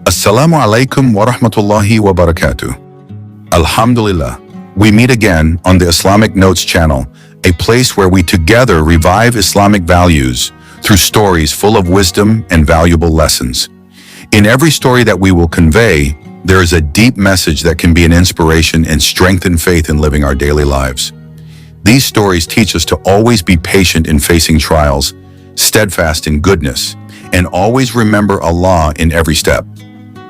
Assalamu alaikum wa rahmatullahi wa barakatuh. Alhamdulillah, we meet again on the Islamic Notes channel, a place where we together revive Islamic values through stories full of wisdom and valuable lessons. In every story that we will convey, there is a deep message that can be an inspiration and strengthen faith in living our daily lives. These stories teach us to always be patient in facing trials, steadfast in goodness, and always remember Allah in every step.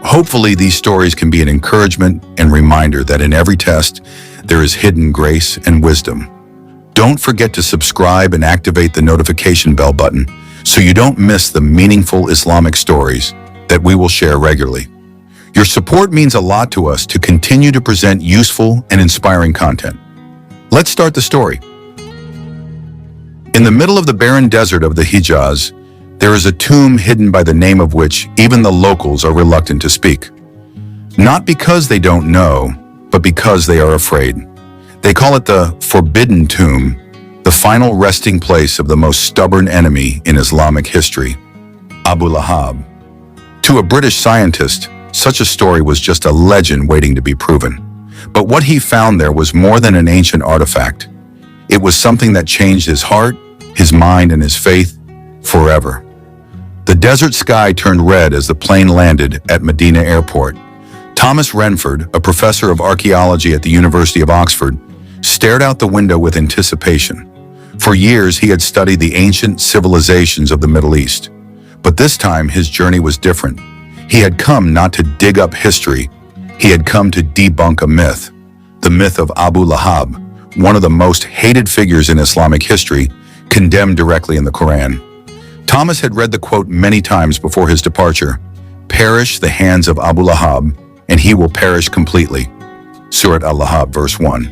Hopefully, these stories can be an encouragement and reminder that in every test, there is hidden grace and wisdom. Don't forget to subscribe and activate the notification bell button so you don't miss the meaningful Islamic stories that we will share regularly. Your support means a lot to us to continue to present useful and inspiring content. Let's start the story. In the middle of the barren desert of the Hijaz, there is a tomb hidden by the name of which even the locals are reluctant to speak. Not because they don't know, but because they are afraid. They call it the Forbidden Tomb, the final resting place of the most stubborn enemy in Islamic history, Abu Lahab. To a British scientist, such a story was just a legend waiting to be proven. But what he found there was more than an ancient artifact. It was something that changed his heart, his mind, and his faith forever. The desert sky turned red as the plane landed at Medina airport. Thomas Renford, a professor of archaeology at the University of Oxford, stared out the window with anticipation. For years, he had studied the ancient civilizations of the Middle East. But this time, his journey was different. He had come not to dig up history. He had come to debunk a myth, the myth of Abu Lahab, one of the most hated figures in Islamic history, condemned directly in the Quran. Thomas had read the quote many times before his departure, "Perish the hands of Abu Lahab, and he will perish completely." Surat Al-Lahab, verse 1.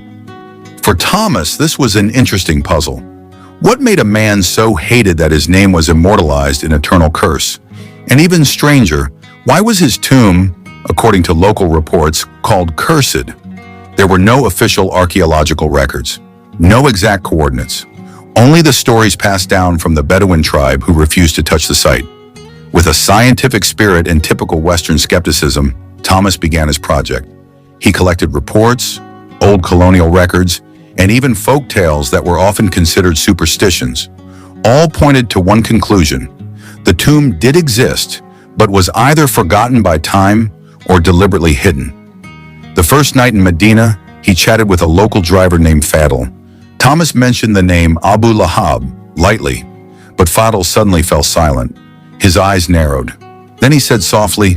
For Thomas, this was an interesting puzzle. What made a man so hated that his name was immortalized in eternal curse? And even stranger, why was his tomb, according to local reports, called cursed? There were no official archaeological records, no exact coordinates. Only the stories passed down from the Bedouin tribe who refused to touch the site. With a scientific spirit and typical Western skepticism, Thomas began his project. He collected reports, old colonial records, and even folk tales that were often considered superstitions. All pointed to one conclusion: the tomb did exist, but was either forgotten by time or deliberately hidden. The first night in Medina, he chatted with a local driver named Fadl. Thomas mentioned the name Abu Lahab lightly, but Fadl suddenly fell silent. His eyes narrowed. Then he said softly,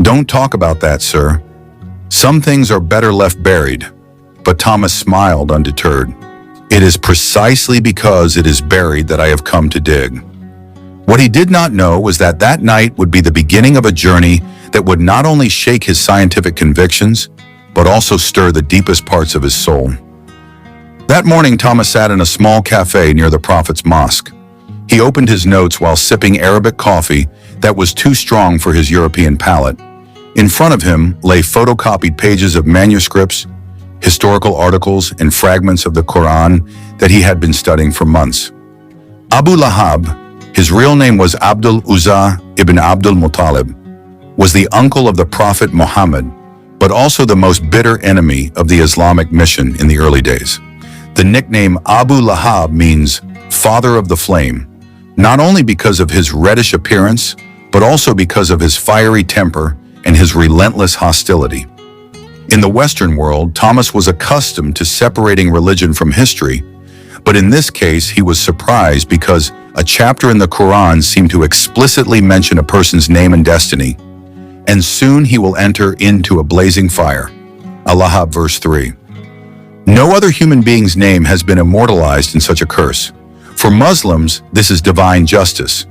"Don't talk about that, sir. Some things are better left buried." But Thomas smiled undeterred. "It is precisely because it is buried that I have come to dig." What he did not know was that that night would be the beginning of a journey that would not only shake his scientific convictions, but also stir the deepest parts of his soul. That morning, Thomas sat in a small cafe near the Prophet's mosque. He opened his notes while sipping Arabic coffee that was too strong for his European palate. In front of him lay photocopied pages of manuscripts, historical articles, and fragments of the Quran that he had been studying for months. Abu Lahab, his real name was Abdul Uzza ibn Abdul Muttalib, was the uncle of the Prophet Muhammad, but also the most bitter enemy of the Islamic mission in the early days. The nickname Abu Lahab means father of the flame, not only because of his reddish appearance, but also because of his fiery temper and his relentless hostility. In the Western world, Thomas was accustomed to separating religion from history, but in this case, he was surprised because a chapter in the Quran seemed to explicitly mention a person's name and destiny, and soon he will enter into a blazing fire. Al-Lahab, verse 3. No other human being's name has been immortalized in such a curse. For Muslims, this is divine justice,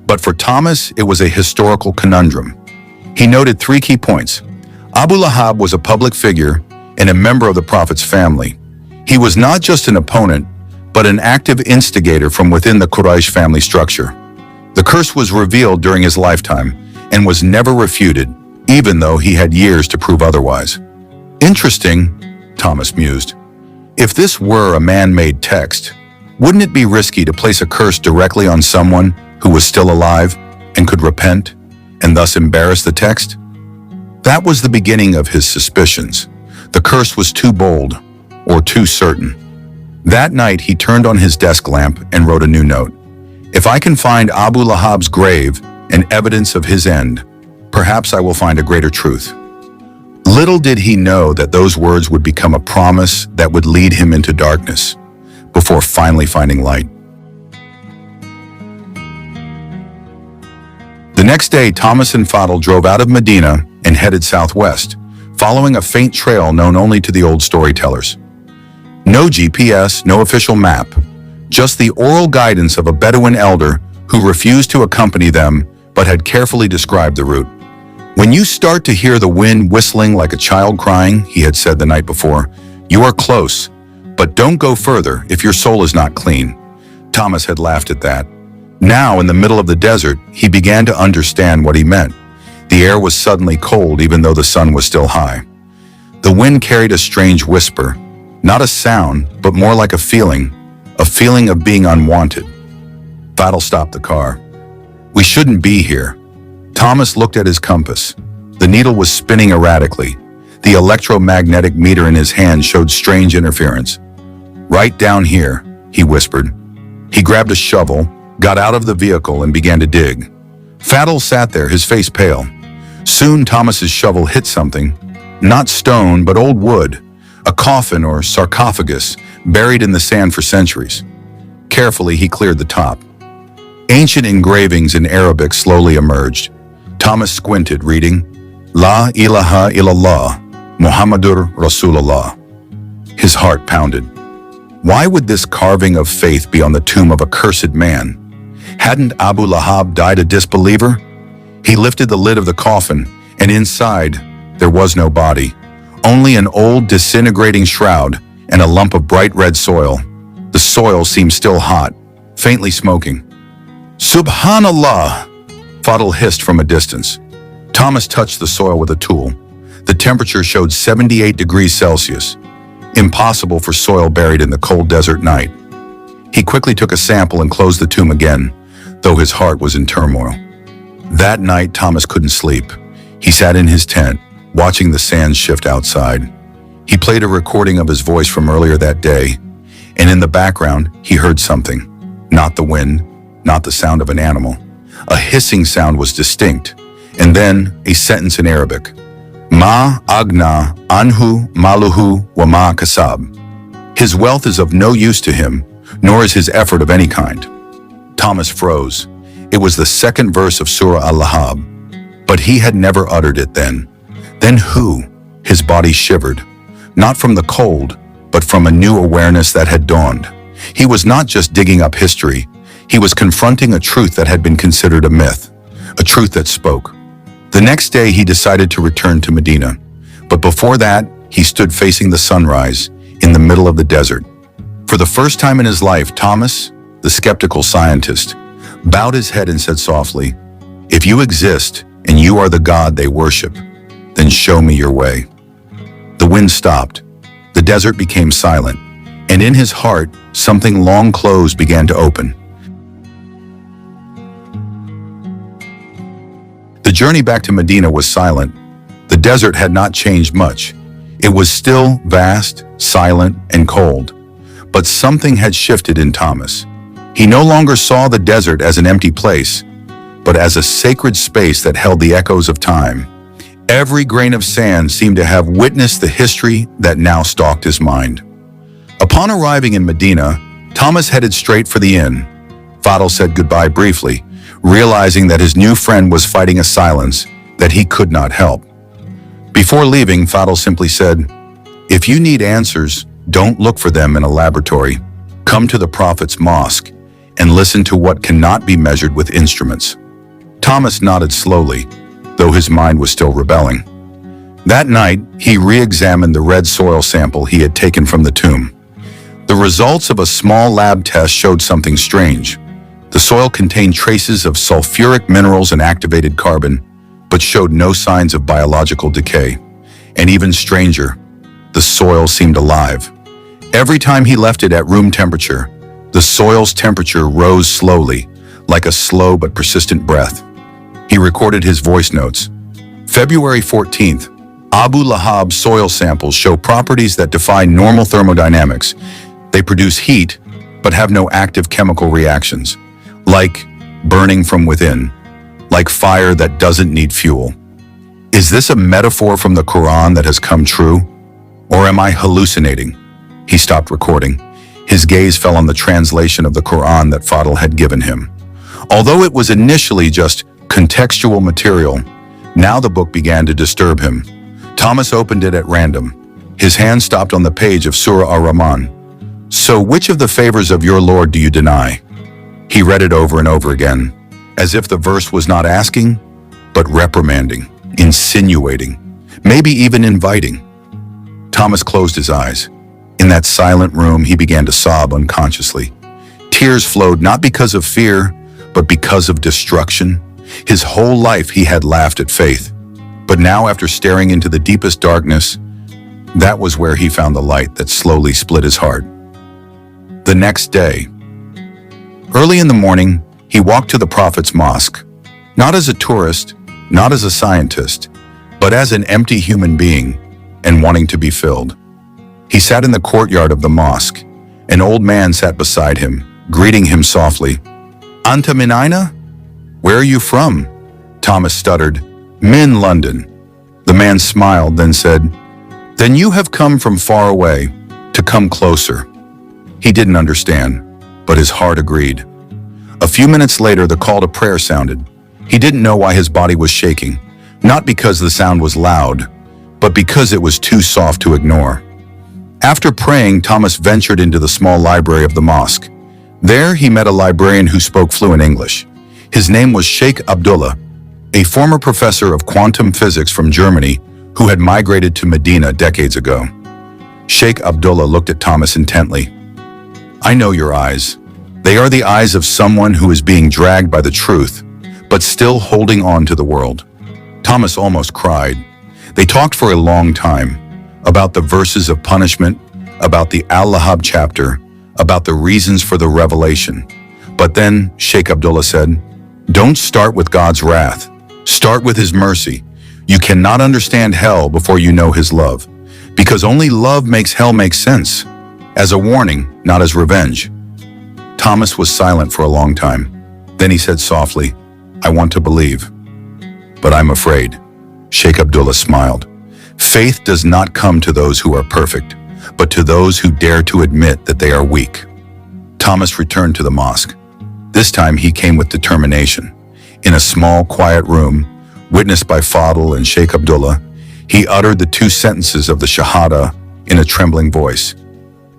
but for Thomas, it was a historical conundrum. He noted 3 key points. Abu Lahab was a public figure and a member of the Prophet's family. He was not just an opponent, but an active instigator from within the Quraysh family structure. The curse was revealed during his lifetime and was never refuted, even though he had years to prove otherwise. Interesting, Thomas mused. If this were a man-made text, wouldn't it be risky to place a curse directly on someone who was still alive and could repent and thus embarrass the text? That was the beginning of his suspicions. The curse was too bold, or too certain. That night, he turned on his desk lamp and wrote a new note. If I can find Abu Lahab's grave and evidence of his end, perhaps I will find a greater truth. Little did he know that those words would become a promise that would lead him into darkness, before finally finding light. The next day, Thomas and Fadl drove out of Medina and headed southwest, following a faint trail known only to the old storytellers. No GPS, no official map, just the oral guidance of a Bedouin elder who refused to accompany them but had carefully described the route. When you start to hear the wind whistling like a child crying, he had said the night before, you are close, but don't go further if your soul is not clean. Thomas had laughed at that. Now, in the middle of the desert, he began to understand what he meant. The air was suddenly cold even though the sun was still high. The wind carried a strange whisper, not a sound, but more like a feeling of being unwanted. Fadl stopped the car. We shouldn't be here. Thomas looked at his compass. The needle was spinning erratically. The electromagnetic meter in his hand showed strange interference. Right down here, he whispered. He grabbed a shovel, got out of the vehicle and began to dig. Fadl sat there, his face pale. Soon Thomas's shovel hit something, not stone but old wood, a coffin or sarcophagus buried in the sand for centuries. Carefully, he cleared the top. Ancient engravings in Arabic slowly emerged. Thomas squinted, reading, La ilaha illallah, Muhammadur Rasulullah. His heart pounded. Why would this carving of faith be on the tomb of a cursed man? Hadn't Abu Lahab died a disbeliever? He lifted the lid of the coffin, and inside, there was no body, only an old disintegrating shroud and a lump of bright red soil. The soil seemed still hot, faintly smoking. Subhanallah, Fadl hissed from a distance. Thomas touched the soil with a tool. The temperature showed 78 degrees Celsius. Impossible for soil buried in the cold desert night. He quickly took a sample and closed the tomb again, though his heart was in turmoil. That night, Thomas couldn't sleep. He sat in his tent, watching the sands shift outside. He played a recording of his voice from earlier that day, and in the background, he heard something. Not the wind, not the sound of an animal. A hissing sound was distinct, and then a sentence in Arabic. Ma agna anhu maluhu wa ma kasab. His wealth is of no use to him, nor is his effort of any kind. Thomas froze. It was the second verse of Surah Al-Lahab, but he had never uttered it then. Then who? His body shivered, not from the cold, but from a new awareness that had dawned. He was not just digging up history, he was confronting a truth that had been considered a myth, a truth that spoke. The next day he decided to return to Medina, but before that, he stood facing the sunrise in the middle of the desert. For the first time in his life, Thomas, the skeptical scientist, bowed his head and said softly, "If you exist and you are the God they worship, then show me your way." The wind stopped, the desert became silent, and in his heart, something long closed began to open. The journey back to Medina was silent. The desert had not changed much. It was still vast, silent, and cold. But something had shifted in Thomas. He no longer saw the desert as an empty place, but as a sacred space that held the echoes of time. Every grain of sand seemed to have witnessed the history that now stalked his mind. Upon arriving in Medina, Thomas headed straight for the inn. Fadl said goodbye briefly, realizing that his new friend was fighting a silence that he could not help. Before leaving, Fadl simply said, "If you need answers, don't look for them in a laboratory. Come to the Prophet's mosque and listen to what cannot be measured with instruments." Thomas nodded slowly, though his mind was still rebelling. That night, he re-examined the red soil sample he had taken from the tomb. The results of a small lab test showed something strange. The soil contained traces of sulfuric minerals and activated carbon, but showed no signs of biological decay. And even stranger, the soil seemed alive. Every time he left it at room temperature, the soil's temperature rose slowly, like a slow but persistent breath. He recorded his voice notes. February 14th, Abu Lahab's soil samples show properties that defy normal thermodynamics. They produce heat, but have no active chemical reactions, like burning from within, like fire that doesn't need fuel. Is this a metaphor from the Quran that has come true? Or am I hallucinating? He stopped recording. His gaze fell on the translation of the Quran that Fadl had given him. Although it was initially just contextual material, now the book began to disturb him. Thomas opened it at random. His hand stopped on the page of Surah Ar-Rahman. So which of the favors of your Lord do you deny? He read it over and over again, as if the verse was not asking, but reprimanding, insinuating, maybe even inviting. Thomas closed his eyes. In that silent room, he began to sob unconsciously. Tears flowed not because of fear, but because of destruction. His whole life he had laughed at faith. But now, after staring into the deepest darkness, that was where he found the light that slowly split his heart. The next day, early in the morning, he walked to the Prophet's mosque, not as a tourist, not as a scientist, but as an empty human being and wanting to be filled. He sat in the courtyard of the mosque. An old man sat beside him, greeting him softly. Anta min aina? Where are you from? Thomas stuttered. Min London. The man smiled, then said, Then you have come from far away to come closer. He didn't understand, but his heart agreed. A few minutes later, the call to prayer sounded. He didn't know why his body was shaking, not because the sound was loud, but because it was too soft to ignore. After praying, Thomas ventured into the small library of the mosque. There, he met a librarian who spoke fluent English. His name was Sheikh Abdullah, a former professor of quantum physics from Germany who had migrated to Medina decades ago. Sheikh Abdullah looked at Thomas intently. I know your eyes. They are the eyes of someone who is being dragged by the truth, but still holding on to the world. Thomas almost cried. They talked for a long time, about the verses of punishment, about the Al-Lahab chapter, about the reasons for the revelation. But then, Sheikh Abdullah said, Don't start with God's wrath. Start with His mercy. You cannot understand hell before you know His love, because only love makes hell make sense, as a warning, not as revenge. Thomas was silent for a long time. Then he said softly, I want to believe, but I'm afraid. Sheikh Abdullah smiled. Faith does not come to those who are perfect, but to those who dare to admit that they are weak. Thomas returned to the mosque. This time he came with determination. In a small, quiet room, witnessed by Fadl and Sheikh Abdullah, he uttered the two sentences of the Shahada in a trembling voice.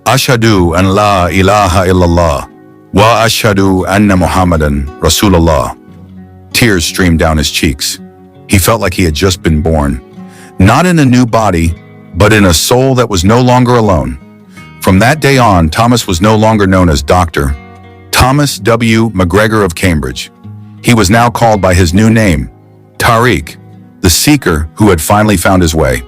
Ashhadu an la ilaha illallah wa ashhadu anna Muhammadan Rasulullah. Tears streamed down his cheeks. He felt like he had just been born, not in a new body, but in a soul that was no longer alone. From that day on, Thomas was no longer known as Dr. Thomas W. McGregor of Cambridge. He was now called by his new name, Tariq, the seeker who had finally found his way.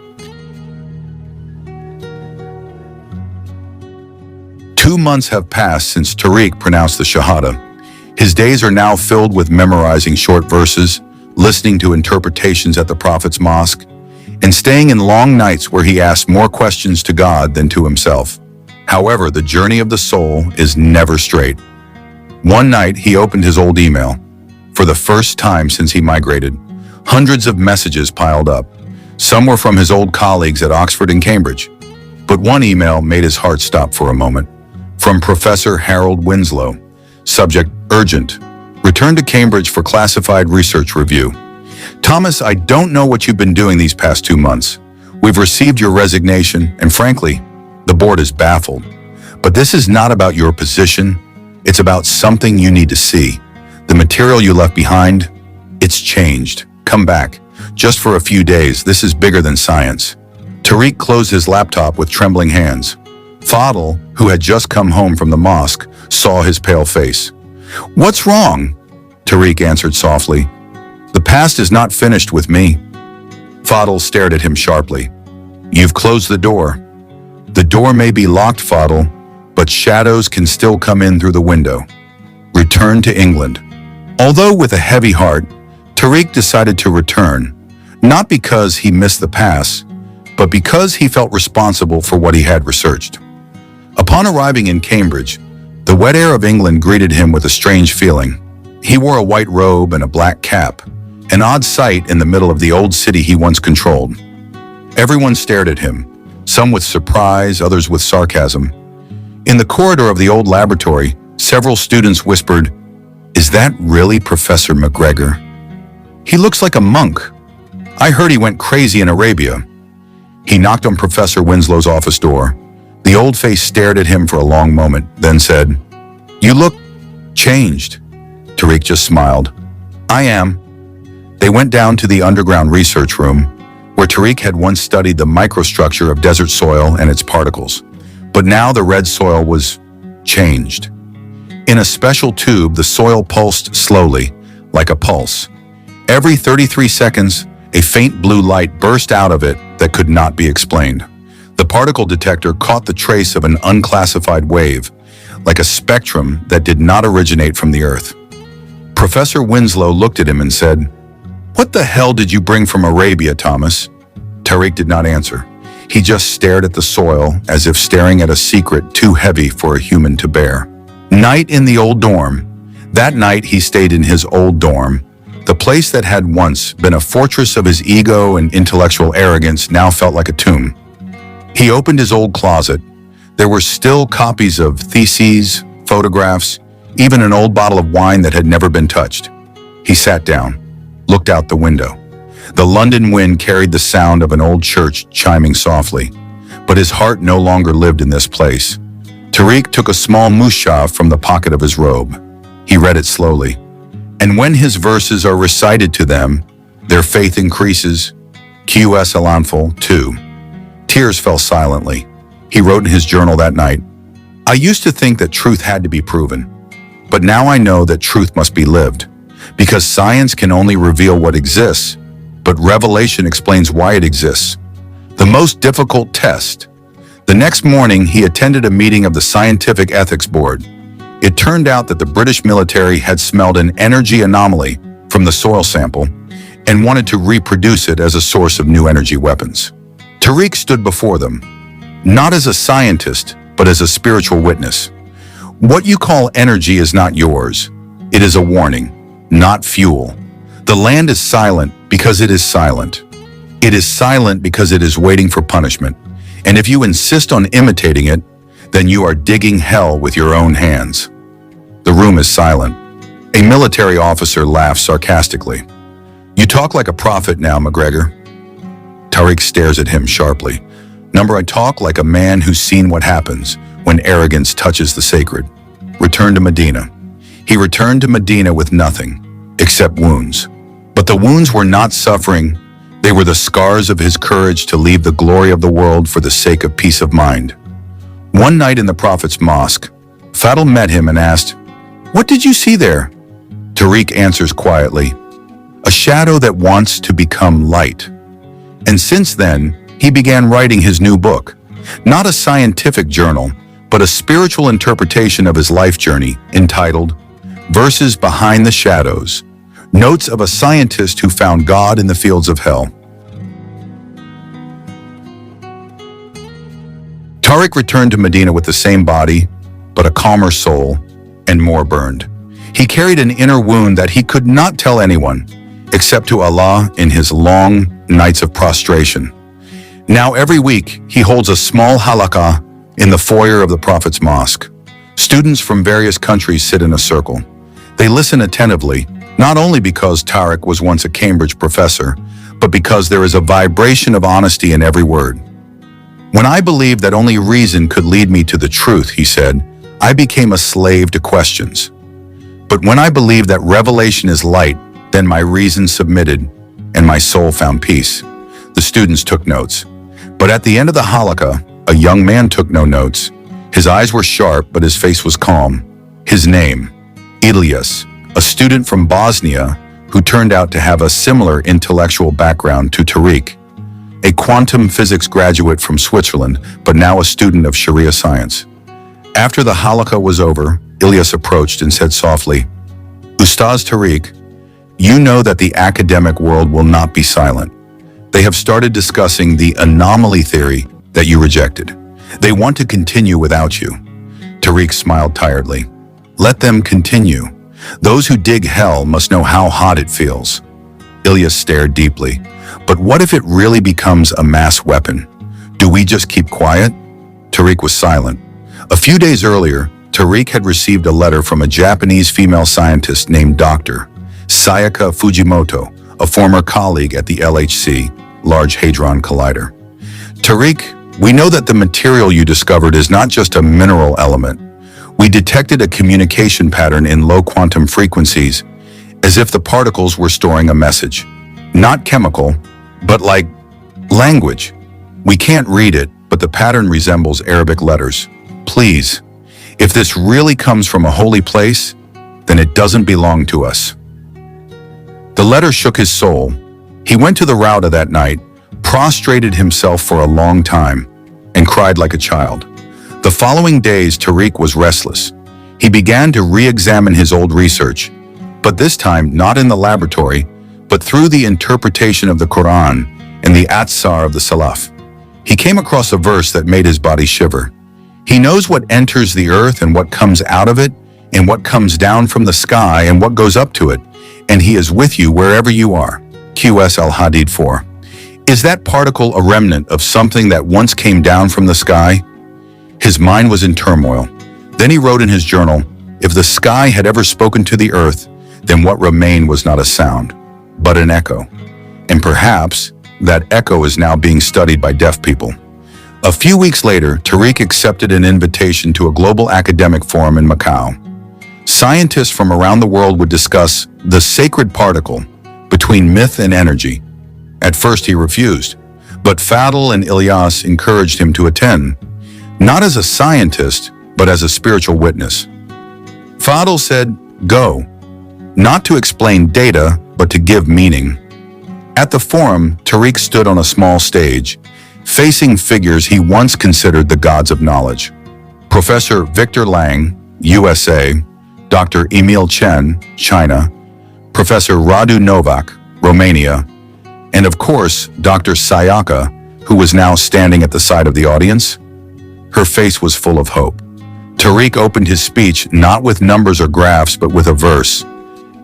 2 months have passed since Tariq pronounced the Shahada. His days are now filled with memorizing short verses, listening to interpretations at the Prophet's mosque, and staying in long nights where he asks more questions to God than to himself. However, the journey of the soul is never straight. One night, he opened his old email. For the first time since he migrated, hundreds of messages piled up. Some were from his old colleagues at Oxford and Cambridge. But one email made his heart stop for a moment. From Professor Harold Winslow. Subject, urgent. Return to Cambridge for classified research review. Thomas, I don't know what you've been doing these past 2 months. We've received your resignation, and frankly, the board is baffled. But this is not about your position. It's about something you need to see. The material you left behind, it's changed. Come back. Just for a few days, this is bigger than science. Tariq closed his laptop with trembling hands. Fadl, who had just come home from the mosque, saw his pale face. What's wrong? Tariq answered softly. The past is not finished with me. Fadl stared at him sharply. You've closed the door. The door may be locked, Fadl, but shadows can still come in through the window. Return to England. Although with a heavy heart, Tariq decided to return, Not because he missed the pass, but because he felt responsible for what he had researched. Upon arriving in Cambridge, the wet air of England greeted him with a strange feeling. He wore a white robe and a black cap, an odd sight in the middle of the old city he once controlled. Everyone stared at him, some with surprise, others with sarcasm. In the corridor of the old laboratory, several students whispered, "Is that really Professor McGregor? He looks like a monk. I heard he went crazy in Arabia." He knocked on Professor Winslow's office door. The old face stared at him for a long moment, then said, "You look changed." Tariq just smiled. "I am." They went down to the underground research room, where Tariq had once studied the microstructure of desert soil and its particles. But now the red soil was changed. In a special tube, the soil pulsed slowly, like a pulse. Every 33 seconds, a faint blue light burst out of it that could not be explained. The particle detector caught the trace of an unclassified wave, like a spectrum that did not originate from the Earth. Professor Winslow looked at him and said, "What the hell did you bring from Arabia, Thomas?" Tariq did not answer. He just stared at the soil as if staring at a secret too heavy for a human to bear. Night in the old dorm. That night he stayed in his old dorm. The place that had once been a fortress of his ego and intellectual arrogance now felt like a tomb. He opened his old closet. There were still copies of theses, photographs, even an old bottle of wine that had never been touched. He sat down, looked out the window. The London wind carried the sound of an old church chiming softly, but his heart no longer lived in this place. Tariq took a small mushaf from the pocket of his robe. He read it slowly. And when his verses are recited to them, their faith increases. QS Al-Anfal 2. Tears fell silently. He wrote in his journal that night, "I used to think that truth had to be proven, but now I know that truth must be lived, because science can only reveal what exists, but revelation explains why it exists. The most difficult test." The next morning, he attended a meeting of the Scientific Ethics Board. It turned out that the British military had smelled an energy anomaly from the soil sample and wanted to reproduce it as a source of new energy weapons. Tariq stood before them, not as a scientist, but as a spiritual witness. What you call energy is not yours. It is a warning, not fuel. The land is silent because it is silent. It is silent because it is waiting for punishment. And if you insist on imitating it, then you are digging hell with your own hands. The room is silent. A military officer laughs sarcastically. "You talk like a prophet now, McGregor." Tariq stares at him sharply. "I talk like a man who's seen what happens when arrogance touches the sacred." Return to Medina. He returned to Medina with nothing, except wounds. But the wounds were not suffering. They were the scars of his courage to leave the glory of the world for the sake of peace of mind. One night in the Prophet's mosque, Fadl met him and asked, "What did you see there?" Tariq answers quietly, "A shadow that wants to become light." And since then, he began writing his new book, not a scientific journal, but a spiritual interpretation of his life journey entitled Verses Behind the Shadows, Notes of a Scientist Who Found God in the Fields of Hell. Tariq returned to Medina with the same body, but a calmer soul, and more burned. He carried an inner wound that he could not tell anyone, except to Allah in his long nights of prostration. Now every week, he holds a small halaqah in the foyer of the Prophet's mosque. Students from various countries sit in a circle. They listen attentively, not only because Tariq was once a Cambridge professor, but because there is a vibration of honesty in every word. "When I believed that only reason could lead me to the truth," he said, "I became a slave to questions. But when I believed that revelation is light, then my reason submitted, and my soul found peace." The students took notes. But at the end of the halaqah, a young man took no notes. His eyes were sharp, but his face was calm. His name, Ilyas, a student from Bosnia who turned out to have a similar intellectual background to Tariq. A quantum physics graduate from Switzerland, but now a student of Sharia science. After the halaqah was over, Ilyas approached and said softly, "Ustaz Tariq, you know that the academic world will not be silent. They have started discussing the anomaly theory that you rejected. They want to continue without you. Tariq smiled tiredly. Let them continue. Those who dig hell must know how hot it feels. Ilyas stared deeply. But what if it really becomes a mass weapon? Do we just keep quiet? Tariq was silent. A few days earlier, Tariq had received a letter from a Japanese female scientist named Dr. Sayaka Fujimoto, a former colleague at the LHC, Large Hadron Collider. Tariq, we know that the material you discovered is not just a mineral element. We detected a communication pattern in low quantum frequencies, as if the particles were storing a message. Not chemical, but like language. We can't read it, but the pattern resembles Arabic letters. Please, if this really comes from a holy place, then it doesn't belong to us. The letter shook his soul. He went to the Rauda that night, prostrated himself for a long time, and cried like a child. The following days, Tariq was restless. He began to re-examine his old research, but this time not in the laboratory, but through the interpretation of the Quran and the Atsar of the Salaf. He came across a verse that made his body shiver. He knows what enters the earth and what comes out of it, and what comes down from the sky and what goes up to it, and he is with you wherever you are. QS Al-Hadid 4. Is that particle a remnant of something that once came down from the sky? His mind was in turmoil. Then he wrote in his journal, if the sky had ever spoken to the earth, then what remained was not a sound, but an echo. And perhaps that echo is now being studied by deaf people. A few weeks later, Tariq accepted an invitation to a global academic forum in Macau. Scientists from around the world would discuss the sacred particle between myth and energy. At first he refused, but Fadl and Ilyas encouraged him to attend, not as a scientist, but as a spiritual witness. Fadl said, go, not to explain data, but to give meaning. At the forum, Tariq stood on a small stage, facing figures he once considered the gods of knowledge. Professor Victor Lang, USA, Dr. Emil Chen, China, Professor Radu Novak, Romania, and of course, Dr. Sayaka, who was now standing at the side of the audience. Her face was full of hope. Tariq opened his speech not with numbers or graphs, but with a verse.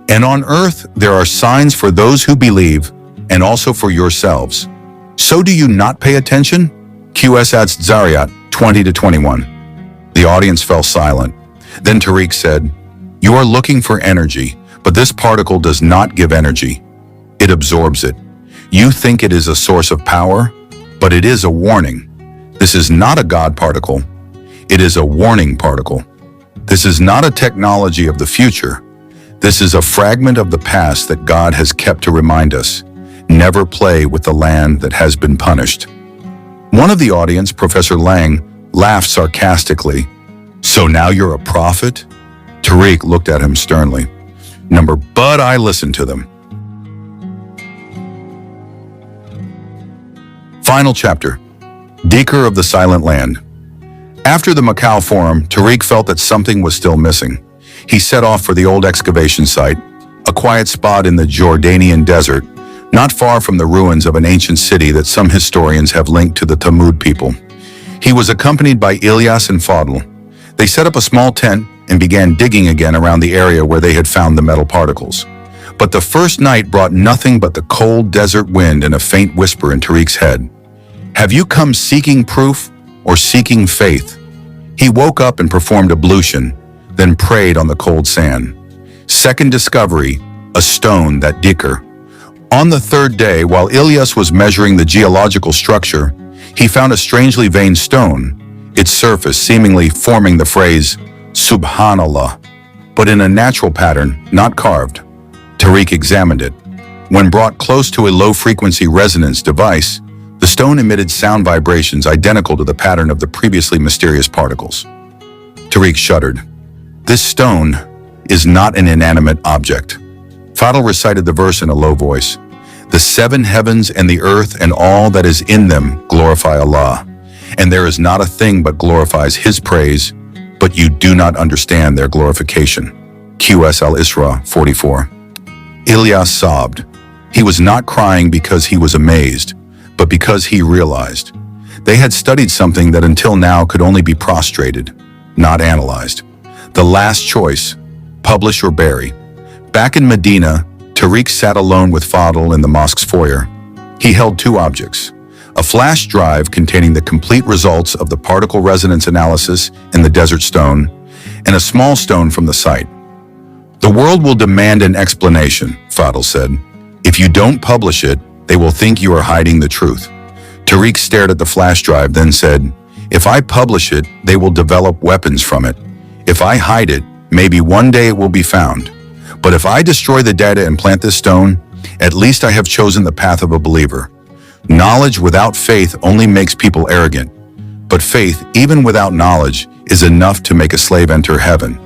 And on earth there are signs for those who believe, and also for yourselves. So do you not pay attention? QS at Zariyat 20-21. The audience fell silent. Then Tariq said, you are looking for energy, but this particle does not give energy. It absorbs it. You think it is a source of power, but it is a warning. This is not a God particle. It is a warning particle. This is not a technology of the future. This is a fragment of the past that God has kept to remind us. Never play with the land that has been punished. One of the audience, Professor Lang, laughed sarcastically. So now you're a prophet? Tariq looked at him sternly. But I listened to them. Final chapter. Deeker of the Silent Land. After the Macau Forum, Tariq felt that something was still missing. He set off for the old excavation site, a quiet spot in the Jordanian desert, not far from the ruins of an ancient city that some historians have linked to the Thamud people. He was accompanied by Ilyas and Fadl. They set up a small tent and began digging again around the area where they had found the metal particles. But the first night brought nothing but the cold desert wind and a faint whisper in Tariq's head. Have you come seeking proof or seeking faith? He woke up and performed ablution, then prayed on the cold sand. Second discovery, a stone, that Dikr. On the third day, while Ilyas was measuring the geological structure, he found a strangely veined stone, its surface seemingly forming the phrase, Subhanallah, but in a natural pattern, not carved. Tariq examined it. When brought close to a low-frequency resonance device, the stone emitted sound vibrations identical to the pattern of the previously mysterious particles. Tariq shuddered. This stone is not an inanimate object. Fadl recited the verse in a low voice. The seven heavens and the earth and all that is in them glorify Allah, and there is not a thing but glorifies His praise, but you do not understand their glorification. QS Al-Isra 44. Ilyas sobbed. He was not crying because he was amazed, but because he realized. They had studied something that until now could only be prostrated, not analyzed. The last choice, publish or bury. Back in Medina, Tariq sat alone with Fadl in the mosque's foyer. He held two objects: a flash drive containing the complete results of the particle resonance analysis in the desert stone, and a small stone from the site. The world will demand an explanation, Fadl said. If you don't publish it, they will think you are hiding the truth. Tariq stared at the flash drive, then said, if I publish it, they will develop weapons from it. If I hide it, maybe one day it will be found. But if I destroy the data and plant this stone, at least I have chosen the path of a believer. Knowledge without faith only makes people arrogant. But faith, even without knowledge, is enough to make a slave enter heaven.